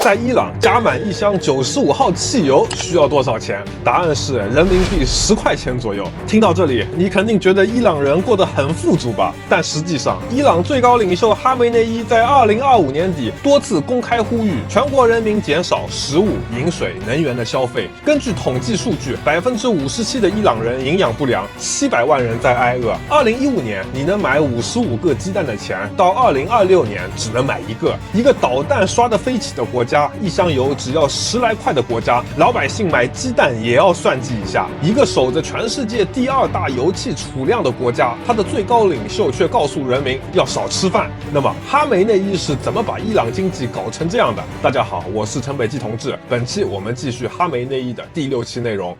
在伊朗加滿一箱95號汽油需要多少錢？答案是人民幣10塊錢左右。聽到這裡，你肯定覺得伊朗人過得很富足吧？但實際上，伊朗最高領袖哈梅內伊在2025年底多次公開呼籲全國人民減少食物、飲水、能源的消費。根據統計數據，57%的伊朗人營養不良，700萬人在挨餓。2015年你能買55個雞蛋的錢，到2026年只能買1個。一個導彈刷得飛起的國家，一箱油只要10來塊的國家，老百姓買雞蛋也要算計一下。一個守着全世界第2大油氣儲量的國家，它的最高領袖卻告訴人民要少吃飯。那麼哈梅內伊是怎麼把伊朗經濟搞成這樣的？大家好，我是陳北基同志。本期我們繼續哈梅內伊的第6期內容。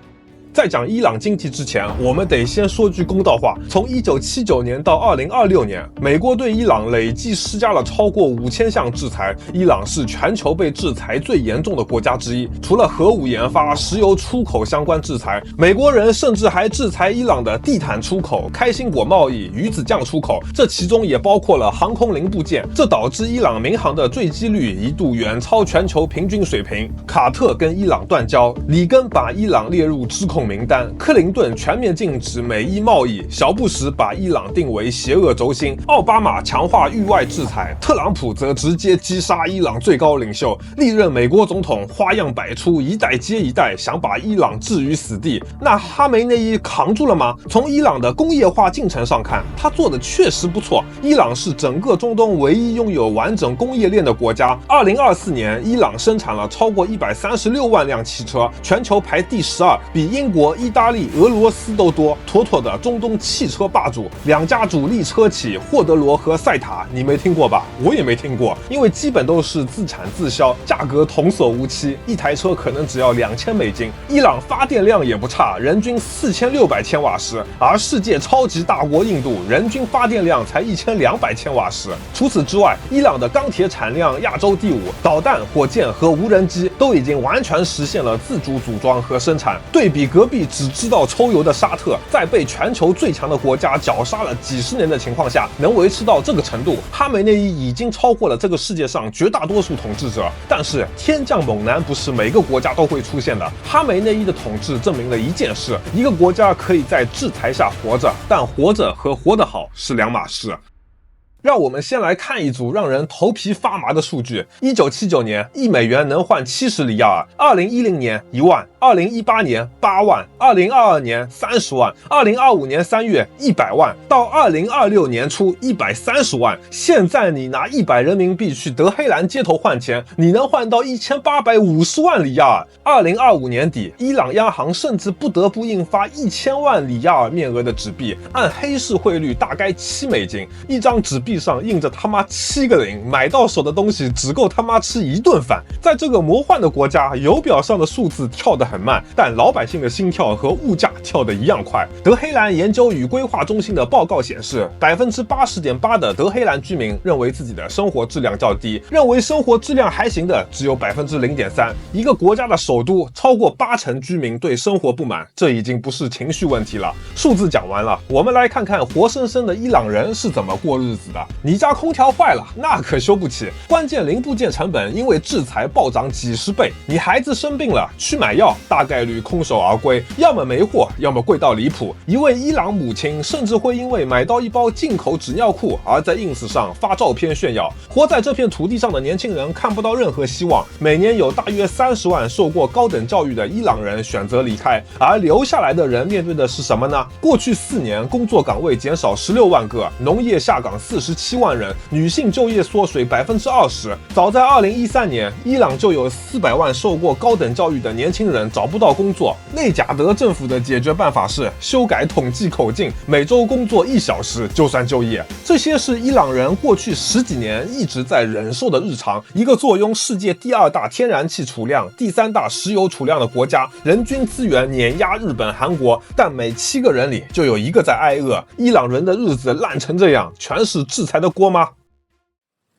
在講伊朗經濟之前，我們得先說句公道話。從1979年到2026年，美國對伊朗累計施加了超過5000項制裁。伊朗是全球被制裁最嚴重的國家之一。除了核武研發、石油出口相關制裁，美國人甚至還制裁伊朗的地毯出口、開心果貿易、魚子醬出口，這其中也包括了航空零部件。這導致伊朗民航的墜機率一度遠超全球平均水平。卡特跟伊朗斷交，里根把伊朗列入制控名單，克林頓全面禁止美伊貿易，小布什把伊朗定為邪惡軸心，奧巴馬強化域外制裁，特朗普則直接擊殺伊朗最高領袖。歷任美國總統花樣百出，一代接一代，想把伊朗置於死地。那哈梅內伊扛住了嗎？從伊朗的工業化進程上看，他做的確實不錯。伊朗是整個中東唯一擁有完整工業鏈的國家。2024年，伊朗生產了超過136萬輛汽車，全球排第12，比英國、意大利、俄羅斯都多，妥妥的中東汽車霸主。2家主力車企霍德罗和赛塔，你没听过吧？我也没听过，因為基本都是自產自銷，價格童叟無欺，一台車可能只要$2000。伊朗發電量也不差，人均4600千瓦時，而世界超級大國印度人均發電量才1200千瓦時。除此之外，伊朗的鋼鐵產量亞洲第5，導彈、火箭和無人機都已經完全實現了自主組裝和生產。對比隔壁只知道抽油的沙特，在被全球最強的國家絞殺了幾十年的情況下，能維持到這個程度，哈梅內伊已經超過了這個世界上絕大多數統治者。但是天降猛男不是每個國家都會出現的，哈梅內伊的統治證明了一件事：一個國家可以在制裁下活着，但活着和活得好是兩碼事。讓我們先來看一組讓人頭皮發麻的數據。1979年，1美元能換70里亞爾；2010年1萬；2018年8萬；2022年30萬；2025年3月100萬，到2026年初130萬。現在你拿100人民幣去德黑蘭街頭換錢，你能換到1850萬里亞爾。2025年底，伊朗央行甚至不得不印發1000萬里亞爾面額的紙幣，按黑市匯率大概$7，一張紙幣上印着他媽7個0，買到手的東西只夠他媽吃1頓飯。在這個魔幻的國家，油表上的數字跳得很慢，但老百姓的心跳和物價跳得一樣快。德黑蘭研究與規劃中心的報告顯示，80.8%的德黑蘭居民認為自己的生活質量較低，認為生活質量還行的只有0.3%。一個國家的首都，超過80%居民對生活不滿，這已經不是情緒問題了。數字講完了，我們來看看活生生的伊朗人是怎麼過日子的。你家空調壞了，那可修不起，關鍵零部件成本因為制裁暴漲幾10倍。你孩子生病了，去買藥，大概率空手而歸，要麼沒貨，要麼貴到離譜。一位伊朗母親甚至會因為買到一包進口紙尿褲而在 ins 上發照片炫耀。活在這片土地上的年輕人看不到任何希望，每年有大約30萬受過高等教育的伊朗人選擇離開，而留下來的人面對的是什麼呢？過去4年工作崗位減少16萬個，農業下崗47萬人，女性就業縮水20%。早在2013年，伊朗就有400萬受過高等教育的年輕人找不到工作。內賈德政府的解決辦法是修改統計口徑，每周工作1小時就算就業。這些是伊朗人過去10幾年一直在忍受的日常。一個坐擁世界第2大天然氣儲量、第3大石油儲量的國家，人均資源碾壓日本、韓國，但每7個人裡就有1個在挨餓。伊朗人的日子爛成這樣，全是制裁的鍋嗎？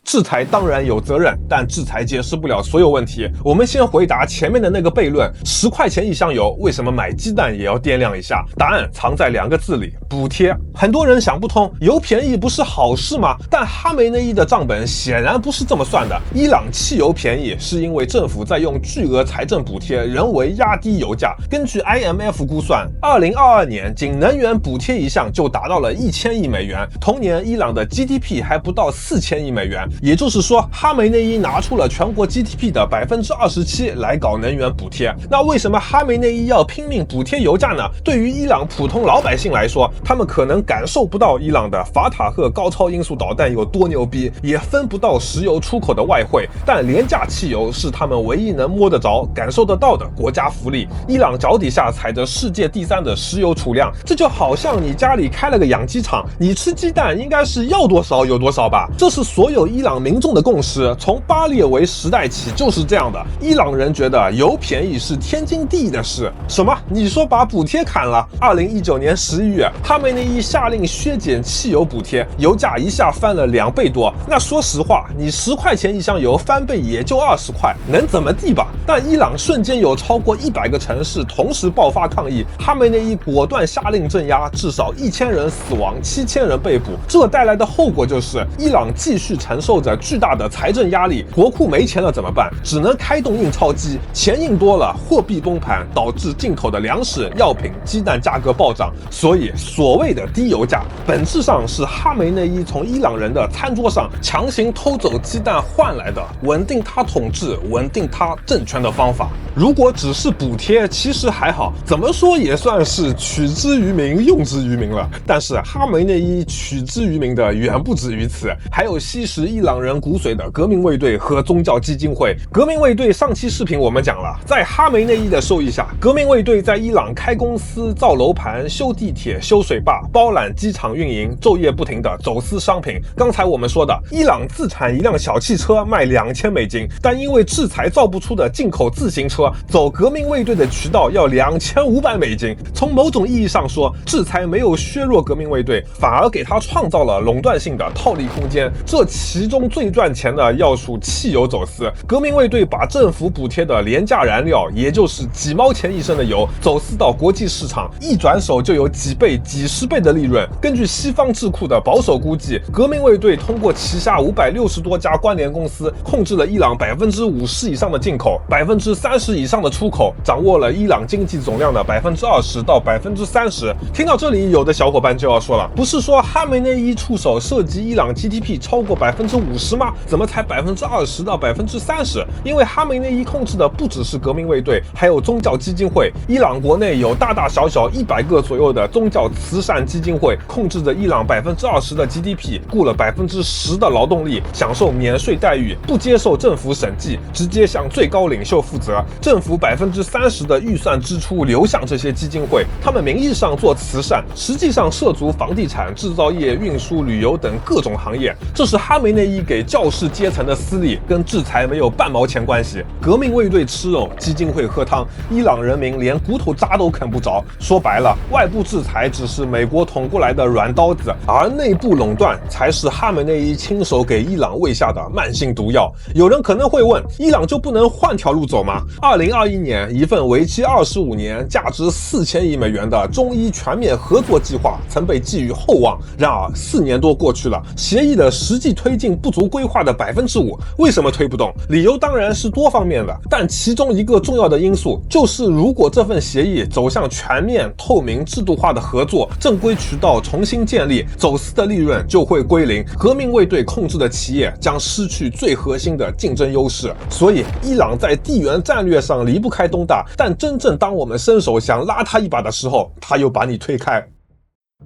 制裁當然有責任，但制裁解釋不了所有問題。我們先回答前面的那個悖論：10塊錢一箱油，為什麼買雞蛋也要掂量一下？答案藏在2個字裡：補貼。很多人想不通，油便宜不是好事嗎？但哈梅內伊的賬本顯然不是這麼算的。伊朗汽油便宜是因為政府在用巨額財政補貼人為壓低油價。根據 IMF 估算，2022年僅能源補貼一項就達到了1000億美元，同年伊朗的 GDP 還不到4000億美元。也就是說，哈梅內伊拿出了全國 GDP 的27%來搞能源補貼。那為什麼哈梅內伊要拼命補貼油價呢？對於伊朗普通老百姓來說，他們可能感受不到伊朗的法塔赫高超音速導彈有多牛逼，也分不到石油出口的外匯，但廉價汽油是他們唯一能摸得着、感受得到的國家福利。伊朗腳底下踩着世界第3的石油儲量，這就好像你家裡開了個養雞場，你吃雞蛋應該是要多少有多少吧？這是所有伊朗民众的共識，從巴列維時代起就是這樣的。伊朗人覺得油便宜是天經地義的事。什麼？你說把補貼砍了？2019年11月，哈梅内伊下令削減汽油補貼，油價一下翻了2倍多。那說實話，你10塊錢一箱油翻倍也就20塊，能怎麼地吧？但伊朗瞬間有超過100個城市同時爆發抗議，哈梅內伊果斷下令鎮壓，至少1000人死亡，7000人被捕。這帶來的後果就是伊朗繼續承受着巨大的財政壓力，國庫沒錢了怎麼辦？只能開動印鈔機，錢印多了，貨幣崩盤，導致進口的糧食、藥品、雞蛋價格暴漲。所以，所謂的低油價，本質上是哈梅內伊從伊朗人的餐桌上強行偷走雞蛋換來的穩定他統治、穩定他政權的方法。如果只是補貼，其實還好，怎麼說也算是取之於民、用之於民了。但是哈梅內伊取之於民的遠不止於此，還有吸食伊朗人骨髓的革命衛隊和宗教基金會。革命衛隊上期視頻我們講了，在哈梅內伊的授意下，革命衛隊在伊朗開公司、造樓盤、修地鐵、修水壩、包攬機場運營，晝夜不停的走私商品。剛才我們說的，伊朗自產一輛小汽車賣2000美金，但因為制裁造不出的進口自行車，走革命衛隊的渠道要2500美金。從某種意義上說，制裁沒有削弱革命衛隊，反而給他創造了垄斷性的套利空間。這其中最賺錢的要數汽油走私。革命衛队把政府補貼的廉價燃料，也就是幾毛錢一升的油，走私到國際市場，一轉手就有幾倍、幾十倍的利潤。根據西方智庫的保守估計，革命衛队通過旗下560多家關聯公司，控制了伊朗50%以上的進口，30%以上的出口，掌握了伊朗經濟總量的20%到30%。听到這裡，有的小伙伴就要說了，不是說哈梅內伊出手涉及伊朗 GDP 超過50%嗎？怎麼才20%到30%？因為哈梅内伊控制的不只是革命衛隊，還有宗教基金會。伊朗國內有大大小小100個左右的宗教慈善基金會，控制着伊朗20%的 GDP， 雇了10%的勞動力，享受免稅待遇，不接受政府審計，直接向最高領袖負責。政府30%的預算支出流向這些基金會，他們名義上做慈善，實際上涉足房地產、製造業、運輸、旅遊等各種行業。這是哈梅內伊給教士階層的私利，跟制裁沒有半毛錢關係。革命衛隊吃肉，基金會喝湯，伊朗人民連骨頭渣都啃不着。說白了，外部制裁只是美國捅過來的軟刀子，而內部壟斷才是哈梅內伊親手給伊朗餵下的慢性毒藥。有人可能會問，伊朗就不能換條路走嗎？2021年，一份為期25年、價值4000億美元的中伊全面合作計劃曾被寄予厚望。然而，4年多過去了，協議的實際推進不足規劃的5%。為什麼推不動？理由當然是多方面的，但其中一個重要的因素就是，如果這份協議走向全面、透明、制度化的合作，正規渠道重新建立，走私的利潤就會歸零，革命衛隊控制的企業將失去最核心的競爭優勢。所以，伊朗在地緣戰略上離不開東大，但真正當我們伸手想拉他一把的時候，他又把你推開。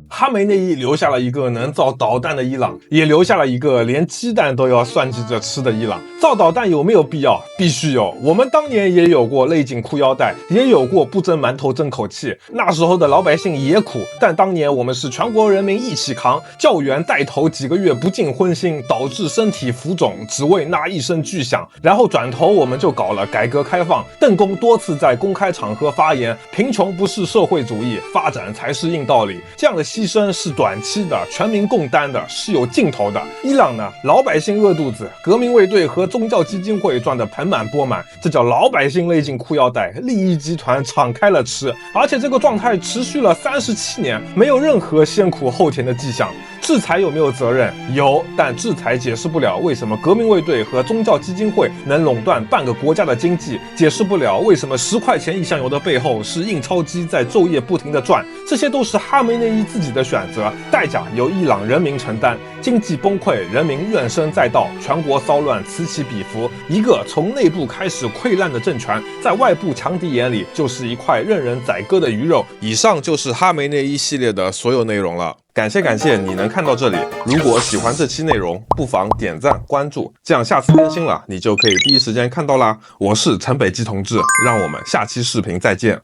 哈梅內伊留下了一個能造導彈的伊朗，也留下了一個連雞蛋都要算計着吃的伊朗。造導彈有沒有必要？必須有。我們當年也有過勒緊褲腰帶，也有過不蒸饅頭爭口氣，那時候的老百姓也苦，但當年我們是全國人民一起扛，教員帶頭幾個月不進荤腥，導致身體浮腫，只為那一聲巨響。然後轉頭我們就搞了改革開放，鄧公多次在公開場合發言，貧窮不是社會主義，發展才是硬道理。這樣的犧牲是短期的，全民共擔的，是有尽頭的。伊朗呢，老百姓餓肚子，革命卫队和宗教基金会賺得盆滿缽滿，這叫老百姓勒緊褲腰帶，利益集團敞開了吃，而且這個狀態持續了37年，沒有任何先苦後甜的跡象。制裁有沒有責任？有，但制裁解釋不了為什麼革命衛隊和宗教基金會能壟斷半個國家的經濟，解釋不了為什麼10塊錢一箱油的背後是印鈔機在晝夜不停地轉。這些都是哈梅內伊自己的選擇，代價由伊朗人民承擔。經濟崩潰，人民怨聲載道，全國騷亂此起彼伏。一個從內部開始潰爛的政權，在外部強敵眼裡就是一塊任人宰割的魚肉。以上就是哈梅內伊系列的所有內容了。感謝你能看到這裡。如果喜歡這期內容，不妨點讚關注，這樣下次更新了，你就可以第一時間看到啦。我是陳北基同志，讓我們下期視頻再見。